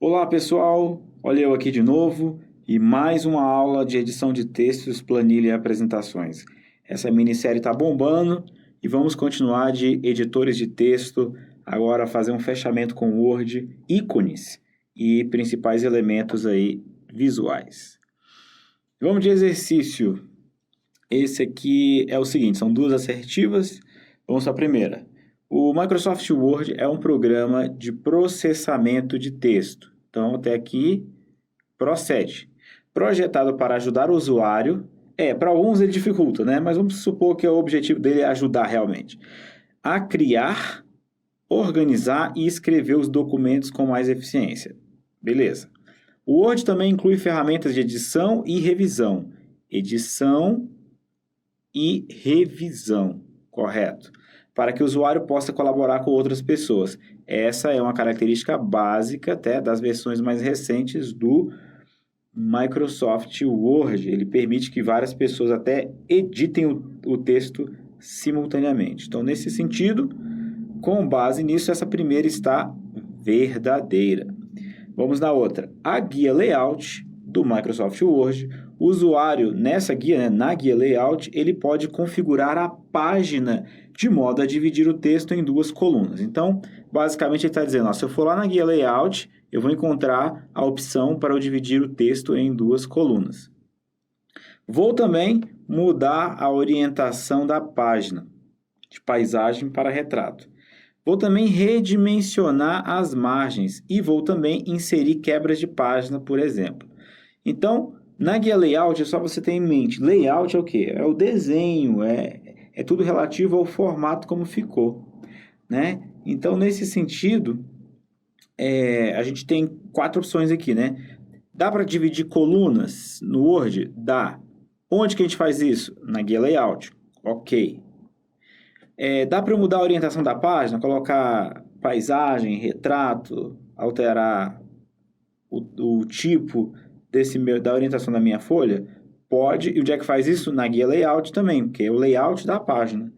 Olá pessoal, olha eu aqui de novo e mais uma aula de edição de textos, planilha e apresentações. Essa minissérie está bombando e vamos continuar de editores de texto, agora fazer um fechamento com Word, ícones e principais elementos aí visuais. Vamos de exercício. Esse aqui é o seguinte, são duas assertivas. Vamos à primeira. O Microsoft Word é um programa de processamento de texto. Então, até aqui, procede. Projetado para ajudar o usuário. Para alguns ele dificulta, né? Mas vamos supor que o objetivo dele é ajudar realmente. A criar, organizar e escrever os documentos com mais eficiência. Beleza. O Word também inclui ferramentas de edição e revisão. Edição e revisão, correto? Para que o usuário possa colaborar com outras pessoas. Essa é uma característica básica até das versões mais recentes do Microsoft Word. Ele permite que várias pessoas até editem o texto simultaneamente. Então, nesse sentido, com base nisso, essa primeira está verdadeira. Vamos na outra. A guia layout do Microsoft Word, o usuário nessa guia, né, na guia layout, ele pode configurar a página de modo a dividir o texto em duas colunas. Então, basicamente ele está dizendo, ó, se eu for lá na guia layout, eu vou encontrar a opção para eu dividir o texto em duas colunas. Vou também mudar a orientação da página, de paisagem para retrato. Vou também redimensionar as margens e vou também inserir quebras de página, por exemplo. Então, na guia layout é só você ter em mente, layout é o quê? É o desenho, é tudo relativo ao formato como ficou, né? Então, nesse sentido, a gente tem 4 opções aqui, né? Dá para dividir colunas no Word? Dá. Onde que a gente faz isso? Na guia layout. Ok. Dá para mudar a orientação da página, colocar paisagem, retrato, alterar o tipo da orientação da minha folha? Pode. E onde é que faz isso? Na guia layout também, porque é o layout da página.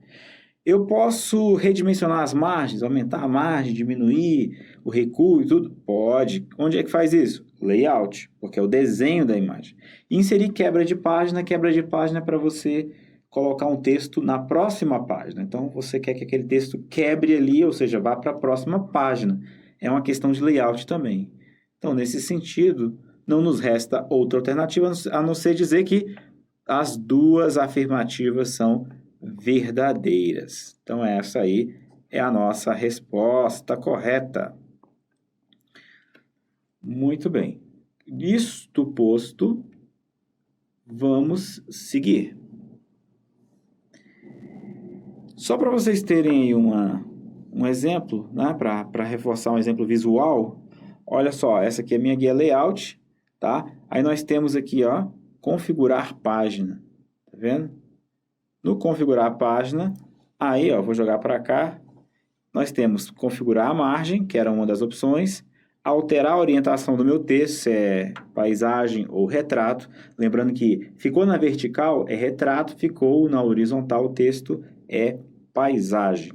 Eu posso redimensionar as margens, aumentar a margem, diminuir o recuo e tudo? Pode. Onde é que faz isso? Layout, porque é o desenho da imagem. Inserir quebra de página é para você colocar um texto na próxima página. Então, você quer que aquele texto quebre ali, ou seja, vá para a próxima página. É uma questão de layout também. Então, nesse sentido, não nos resta outra alternativa a não ser dizer que as duas afirmativas são verdadeiras. Então, essa aí é a nossa resposta correta. Muito bem. Isto posto, vamos seguir. Só para vocês terem aí um exemplo, né, para reforçar um exemplo visual, olha só, essa aqui é a minha guia layout, tá? Aí nós temos aqui, ó, configurar página, tá vendo? No configurar a página, aí, ó, vou jogar para cá, nós temos configurar a margem, que era uma das opções, alterar a orientação do meu texto, se é paisagem ou retrato, lembrando que ficou na vertical é retrato, ficou na horizontal o texto é paisagem.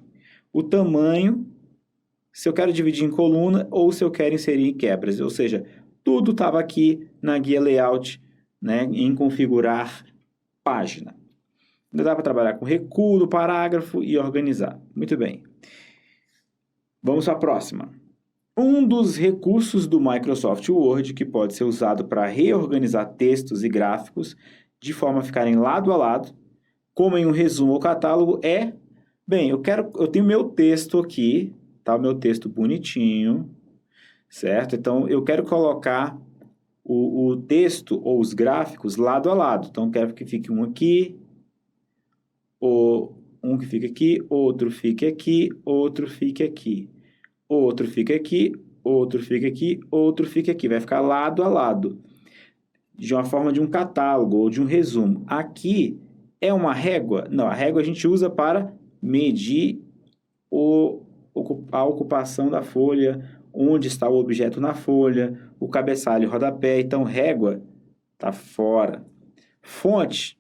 O tamanho, se eu quero dividir em coluna ou se eu quero inserir em quebras, ou seja, tudo estava aqui na guia layout, né, em configurar página. Ainda dá para trabalhar com recuo do parágrafo e organizar. Muito bem. Vamos para a próxima. Um dos recursos do Microsoft Word que pode ser usado para reorganizar textos e gráficos de forma a ficarem lado a lado, como em um resumo ou catálogo, eu tenho meu texto aqui, tá? O meu texto bonitinho, certo? Então, eu quero colocar o texto ou os gráficos lado a lado. Então, quero que fique um aqui, um que fica aqui, outro fique aqui, outro fique aqui. Outro fica aqui, outro fica aqui, outro fica aqui. Vai ficar lado a lado, de uma forma de um catálogo ou de um resumo. Aqui é uma régua? Não, a régua a gente usa para medir a ocupação da folha, onde está o objeto na folha, o cabeçalho e o rodapé. Então, régua está fora. Fonte,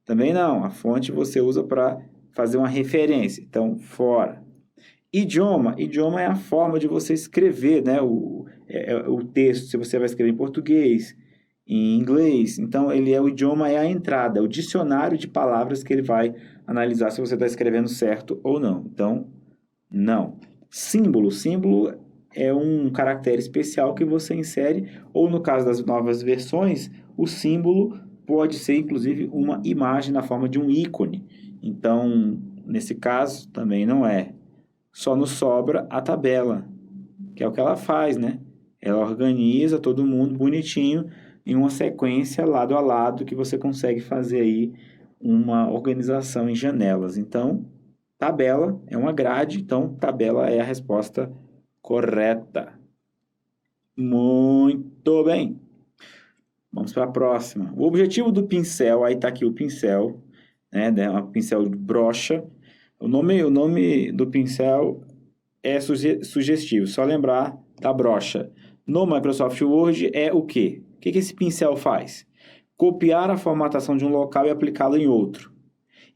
também não. A fonte você usa para fazer uma referência. Então, fora. Idioma é a forma de você escrever, né? O texto, se você vai escrever em português, em inglês. Então, o idioma é a entrada, é o dicionário de palavras que ele vai analisar se você está escrevendo certo ou não. Então, não. Símbolo é um caractere especial que você insere, ou no caso das novas versões, o símbolo pode ser, inclusive, uma imagem na forma de um ícone. Então, nesse caso, também não é. Só nos sobra a tabela, que é o que ela faz, né? Ela organiza todo mundo bonitinho em uma sequência lado a lado que você consegue fazer aí uma organização em janelas. Então, tabela é uma grade, então tabela é a resposta correta. Muito bem. Vamos para a próxima. O objetivo do pincel, aí está aqui o pincel, né? Um pincel de brocha. O nome do pincel é sugestivo, só lembrar da brocha. No Microsoft Word é o quê? O que esse pincel faz? Copiar a formatação de um local e aplicá-la em outro.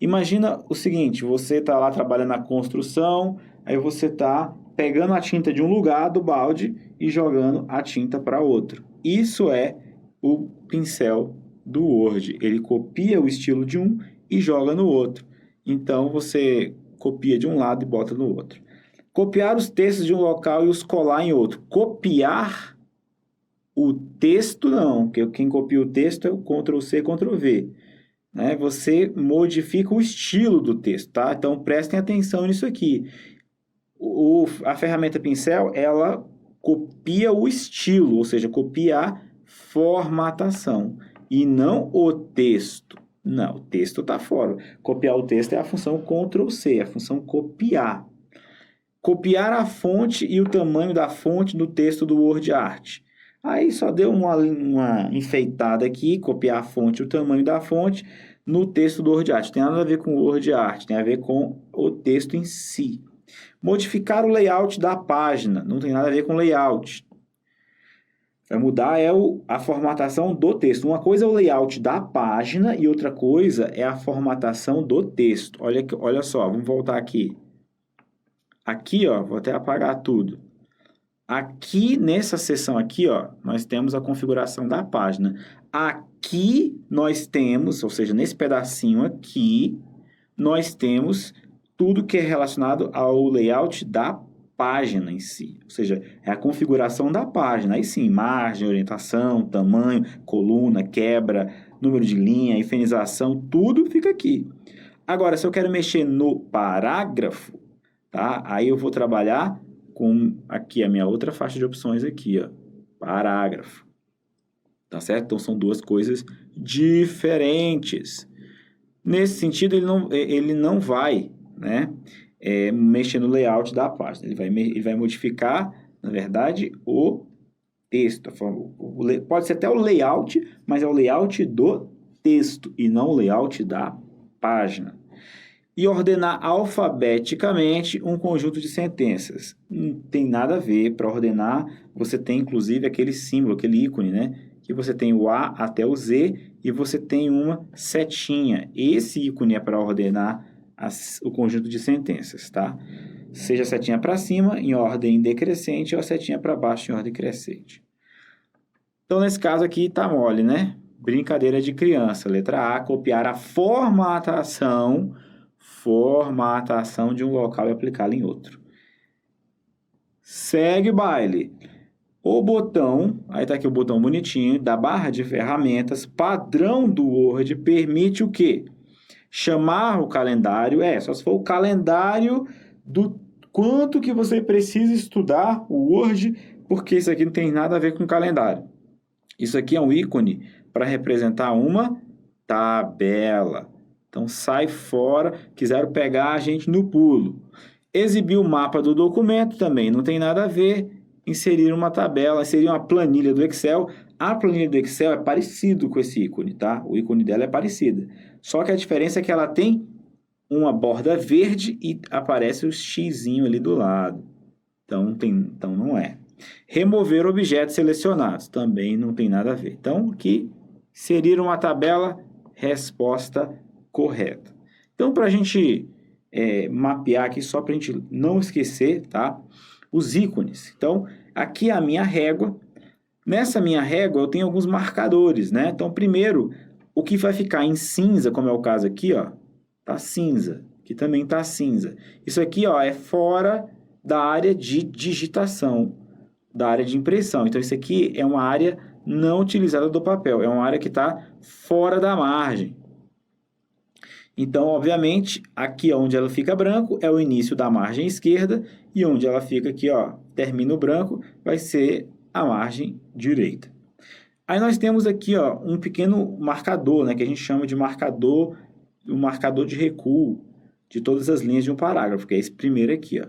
Imagina o seguinte, você está lá trabalhando na construção, aí você está pegando a tinta de um lugar do balde e jogando a tinta para outro. Isso é o pincel do Word. Ele copia o estilo de um e joga no outro. Então, você copia de um lado e bota no outro. Copiar os textos de um local e os colar em outro. Copiar o texto, não. Porque quem copia o texto é o Ctrl+C, Ctrl+V. Né? Você modifica o estilo do texto, tá? Então, prestem atenção nisso aqui. A ferramenta pincel, ela copia o estilo, ou seja, copia a formatação, e não o texto. Não, o texto está fora. Copiar o texto é a função Ctrl+C, a função copiar. Copiar a fonte e o tamanho da fonte no texto do WordArt. Aí só deu uma enfeitada aqui, copiar a fonte e o tamanho da fonte no texto do WordArt. Tem nada a ver com o WordArt, tem a ver com o texto em si. Modificar o layout da página, não tem nada a ver com layout. Vai mudar a formatação do texto. Uma coisa é o layout da página e outra coisa é a formatação do texto. Olha só, vamos voltar aqui. Aqui, ó, vou até apagar tudo. Aqui, nessa seção aqui, ó, nós temos a configuração da página. Aqui nós temos, ou seja, nesse pedacinho aqui, nós temos tudo que é relacionado ao layout da página em si. Ou seja, é a configuração da página. Aí sim, margem, orientação, tamanho, coluna, quebra, número de linha, infinização, tudo fica aqui. Agora, se eu quero mexer no parágrafo, tá? Aí eu vou trabalhar com aqui a minha outra faixa de opções aqui, ó, parágrafo. Tá certo? Então são duas coisas diferentes. Nesse sentido, ele não vai, né, mexer no layout da página. Ele vai modificar, na verdade, o texto. Pode ser até o layout, mas é o layout do texto e não o layout da página. E ordenar alfabeticamente um conjunto de sentenças. Não tem nada a ver. Para ordenar, você tem inclusive aquele símbolo, aquele ícone, né? Que você tem o A até o Z e você tem uma setinha. Esse ícone é para ordenar o conjunto de sentenças, tá? Seja a setinha para cima, em ordem decrescente, ou a setinha para baixo, em ordem crescente. Então, nesse caso aqui, tá mole, né? Brincadeira de criança. Letra A, copiar a formatação de um local e aplicá-la em outro. Segue o baile. O botão, aí está aqui o botão bonitinho, da barra de ferramentas, padrão do Word, permite o quê? Chamar o calendário, só se for o calendário do quanto que você precisa estudar o Word, porque isso aqui não tem nada a ver com calendário. Isso aqui é um ícone para representar uma tabela. Então, sai fora, quiseram pegar a gente no pulo. Exibir o mapa do documento também não tem nada a ver. Inserir uma tabela, inserir uma planilha do Excel. A planilha do Excel é parecido com esse ícone, tá? O ícone dela é parecido. Só que a diferença é que ela tem uma borda verde e aparece o xizinho ali do lado. Então não é. Remover objetos selecionados também não tem nada a ver. Então, aqui, inserir uma tabela, resposta correta. Então, para a gente mapear aqui só para a gente não esquecer, tá? Os ícones. Então, aqui é a minha régua. Nessa minha régua eu tenho alguns marcadores, né? Então, primeiro, o que vai ficar em cinza, como é o caso aqui, ó, tá cinza. Aqui também tá cinza. Isso aqui, ó, é fora da área de digitação, da área de impressão. Então, isso aqui é uma área não utilizada do papel. É uma área que está fora da margem. Então, obviamente, aqui onde ela fica branco é o início da margem esquerda e onde ela fica aqui, ó, termina o branco, vai ser a margem direita. Aí nós temos aqui, ó, um pequeno marcador, né, que a gente chama de marcador, o marcador de recuo de todas as linhas de um parágrafo, que é esse primeiro aqui, ó.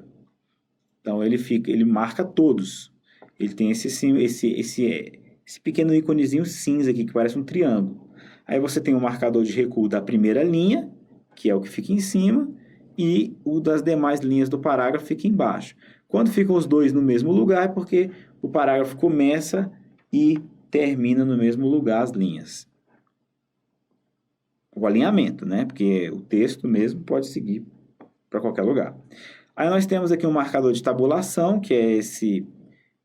Então ele marca todos. Ele tem esse pequeno íconezinho cinza aqui que parece um triângulo. Aí você tem o marcador de recuo da primeira linha, que é o que fica em cima, e o das demais linhas do parágrafo fica embaixo. Quando ficam os dois no mesmo lugar, é porque o parágrafo começa e termina no mesmo lugar as linhas. O alinhamento, né? Porque o texto mesmo pode seguir para qualquer lugar. Aí nós temos aqui um marcador de tabulação, que é esse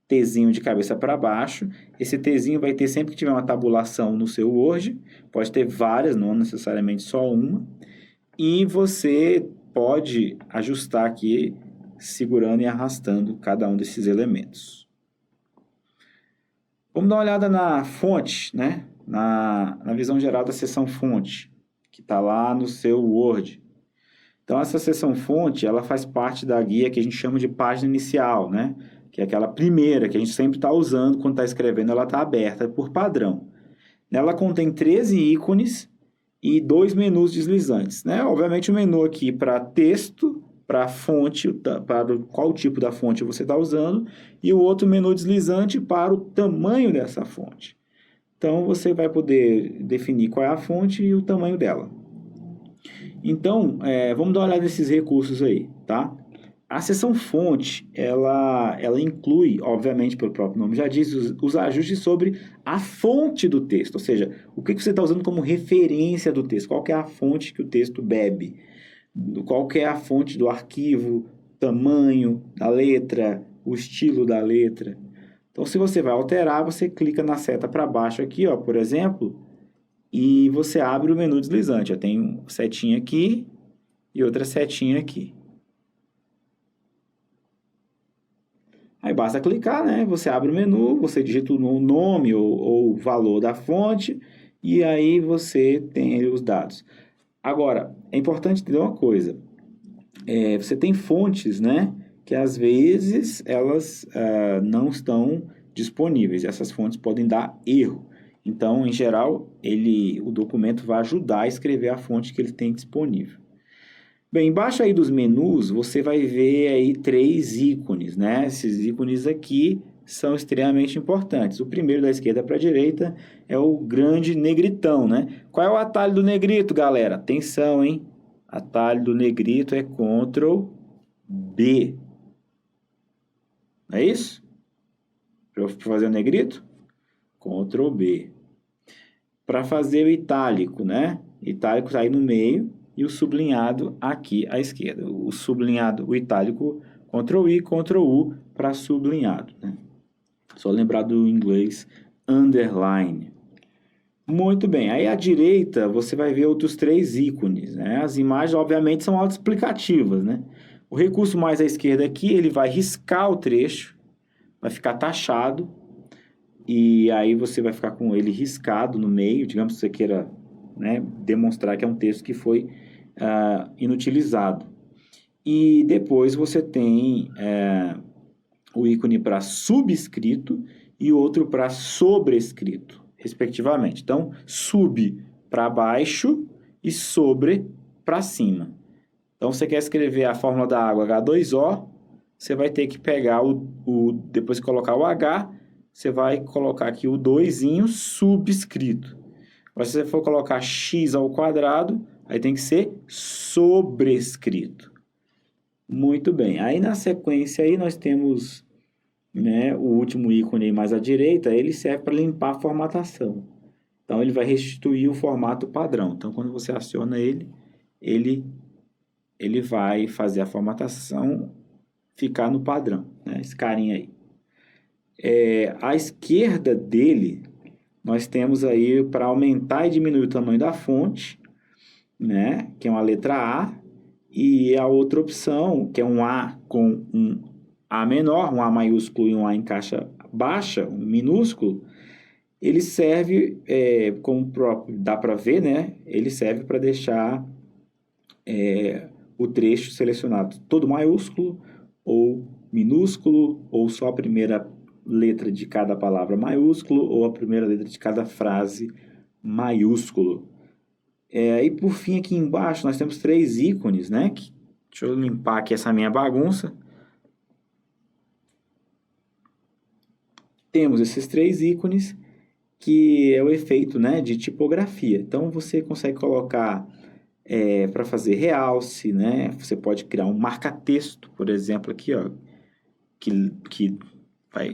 Tzinho de cabeça para baixo. Esse Tzinho vai ter sempre que tiver uma tabulação no seu Word. Pode ter várias, não necessariamente só uma. E você pode ajustar aqui, segurando e arrastando cada um desses elementos. Vamos dar uma olhada na fonte, né? Na visão geral da seção fonte, que está lá no seu Word. Então, essa seção fonte, ela faz parte da guia que a gente chama de página inicial, né? Que é aquela primeira que a gente sempre está usando quando está escrevendo, ela está aberta por padrão. Ela contém 13 ícones e 2 menus deslizantes, né? Obviamente, o menu aqui para texto, para fonte, para qual tipo da fonte você está usando, e o outro menu deslizante para o tamanho dessa fonte. Então, você vai poder definir qual é a fonte e o tamanho dela. Então, vamos dar uma olhada nesses recursos aí, tá? A seção fonte, ela inclui, obviamente, pelo próprio nome já diz, os ajustes sobre a fonte do texto, ou seja, o que você está usando como referência do texto, qual que é a fonte que o texto bebe, qual que é a fonte do arquivo, tamanho da letra, o estilo da letra. Então, se você vai alterar, você clica na seta para baixo aqui, ó, por exemplo, e você abre o menu deslizante. Tem uma setinha aqui e outra setinha aqui. Aí basta clicar, né? Você abre o menu, você digita o nome ou o valor da fonte e aí você tem os dados. Agora, é importante entender uma coisa. Você tem fontes, né? Que às vezes elas não estão disponíveis. Essas fontes podem dar erro. Então, em geral, o documento vai ajudar a escrever a fonte que ele tem disponível. Bem, embaixo aí dos menus, você vai ver aí 3 ícones, né? Esses ícones aqui são extremamente importantes. O primeiro da esquerda para a direita é o grande negritão, né? Qual é o atalho do negrito, galera? Atenção, hein? Atalho do negrito é Ctrl B. Não é isso? Para fazer o negrito? Ctrl B. Para fazer o itálico, né? Itálico está aí no meio e o sublinhado aqui à esquerda. O sublinhado, o itálico, Ctrl I, Ctrl U para sublinhado, né? Só lembrar do inglês underline. Muito bem. Aí à direita você vai ver outros 3 ícones, né? As imagens, obviamente, são autoexplicativas, né? O recurso mais à esquerda aqui, ele vai riscar o trecho, vai ficar taxado, e aí você vai ficar com ele riscado no meio, digamos que você queira, né, demonstrar que é um texto que foi inutilizado. E depois você tem o ícone para subscrito e outro para sobrescrito, respectivamente. Então, sub para baixo e sobre para cima. Então, você quer escrever a fórmula da água H2O, você vai ter que pegar depois de colocar o H, você vai colocar aqui o 2zinho subscrito. Mas se você for colocar x ao quadrado, aí tem que ser sobrescrito. Muito bem. Aí na sequência aí nós temos, né, o último ícone aí mais à direita, ele serve para limpar a formatação. Então ele vai restituir o formato padrão. Então quando você aciona ele ele vai fazer a formatação ficar no padrão, né? Esse carinha aí. À esquerda dele, nós temos aí para aumentar e diminuir o tamanho da fonte, né? Que é uma letra A, e a outra opção, que é um A com um A menor, um A maiúsculo e um A em caixa baixa, um minúsculo, ele serve, como dá para ver, né? Ele serve para deixar o trecho selecionado todo maiúsculo, ou minúsculo, ou só a primeira letra de cada palavra maiúsculo, ou a primeira letra de cada frase maiúsculo. E por fim, aqui embaixo, nós temos 3 ícones, né? Deixa eu limpar aqui essa minha bagunça. Temos esses 3 ícones, que é o efeito, né, de tipografia. Então, você consegue colocar para fazer realce, né? Você pode criar um marca-texto, por exemplo, aqui, ó, que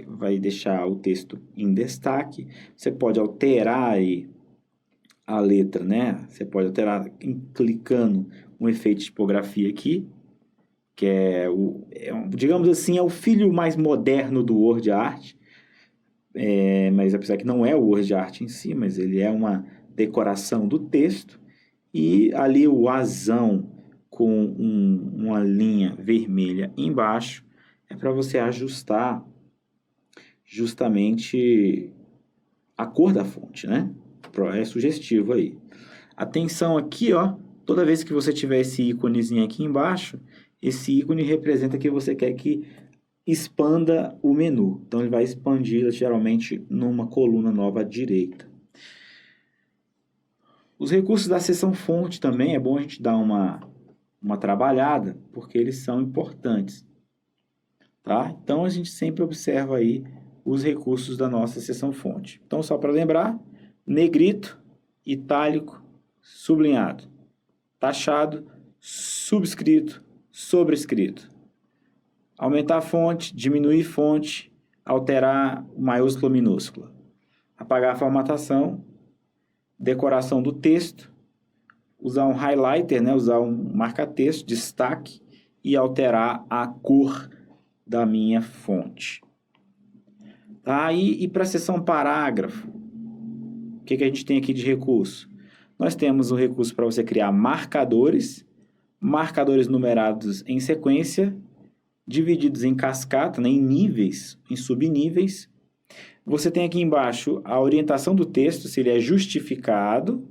vai deixar o texto em destaque. Você pode alterar aí a letra, né? Você pode alterar clicando um efeito de tipografia aqui, que digamos assim, é o filho mais moderno do Word Art. Mas apesar que não é o Word Art em si, mas ele é uma decoração do texto. E ali o azão com uma linha vermelha embaixo é para você ajustar justamente a cor da fonte, né? É sugestivo aí. Atenção aqui, ó, toda vez que você tiver esse íconezinho aqui embaixo, esse ícone representa que você quer que expanda o menu. Então, ele vai expandir geralmente numa coluna nova à direita. Os recursos da seção fonte também é bom a gente dar uma trabalhada, porque eles são importantes. Tá? Então, a gente sempre observa aí os recursos da nossa seção fonte. Então, só para lembrar, negrito, itálico, sublinhado, taxado, subscrito, sobrescrito. Aumentar a fonte, diminuir fonte, alterar maiúscula, minúscula. Apagar a formatação, decoração do texto, usar um highlighter, né? Usar um marca-texto, destaque e alterar a cor da minha fonte. Tá? E para a seção parágrafo, o que a gente tem aqui de recurso? Nós temos o recurso para você criar marcadores numerados em sequência, divididos em cascata, né, em níveis, em subníveis. Você tem aqui embaixo a orientação do texto, se ele é justificado,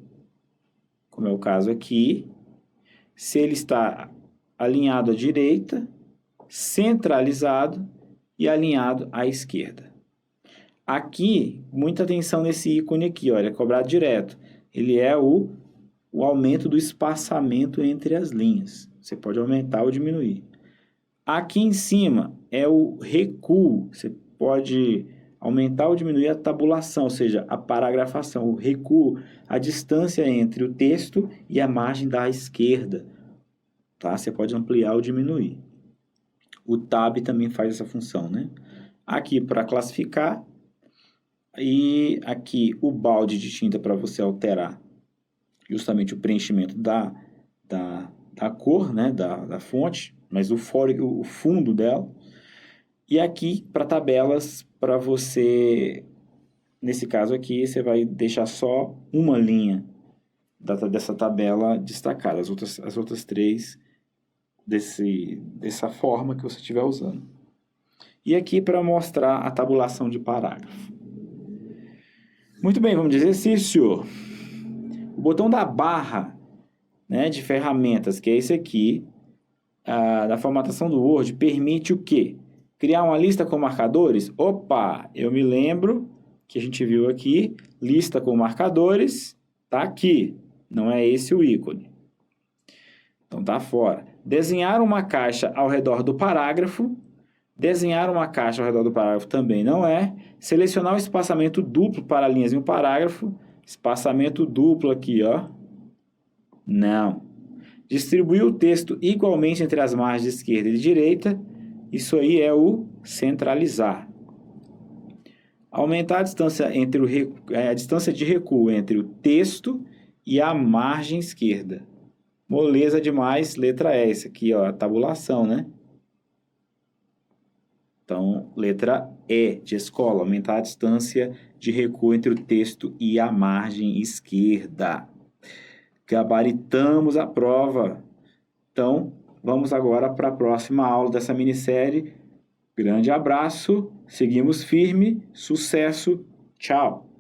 como é o caso aqui, se ele está alinhado à direita, centralizado e alinhado à esquerda. Aqui, muita atenção nesse ícone aqui, olha, é cobrado direto. Ele é o aumento do espaçamento entre as linhas. Você pode aumentar ou diminuir. Aqui em cima é o recuo. Você pode aumentar ou diminuir a tabulação, ou seja, a paragrafação. O recuo, a distância entre o texto e a margem da esquerda. Tá? Você pode ampliar ou diminuir. O Tab também faz essa função, né? Aqui para classificar. E aqui o balde de tinta para você alterar justamente o preenchimento da cor, né? da fonte, mas o fundo dela. E aqui para tabelas, para você, nesse caso aqui, você vai deixar só uma linha dessa tabela destacada, as outras 3 dessa forma que você estiver usando. E aqui para mostrar a tabulação de parágrafo. Muito bem, vamos de exercício. O botão da barra, né, de ferramentas, que é esse aqui, da formatação do Word, permite o quê? Criar uma lista com marcadores? Opa, eu me lembro que a gente viu aqui, lista com marcadores, tá aqui, não é esse o ícone. Então tá fora. Desenhar uma caixa ao redor do parágrafo. Desenhar uma caixa ao redor do parágrafo também não é. Selecionar o espaçamento duplo para linhas em um parágrafo. Espaçamento duplo aqui, ó. Não. Distribuir o texto igualmente entre as margens esquerda e direita. Isso aí é o centralizar. Aumentar a distância, a distância de recuo entre o texto e a margem esquerda. Moleza demais, letra E. Isso aqui, ó, a tabulação, né? Então, letra E, de escola, aumentar a distância de recuo entre o texto e a margem esquerda. Gabaritamos a prova. Então, vamos agora para a próxima aula dessa minissérie. Grande abraço, seguimos firme, sucesso, tchau!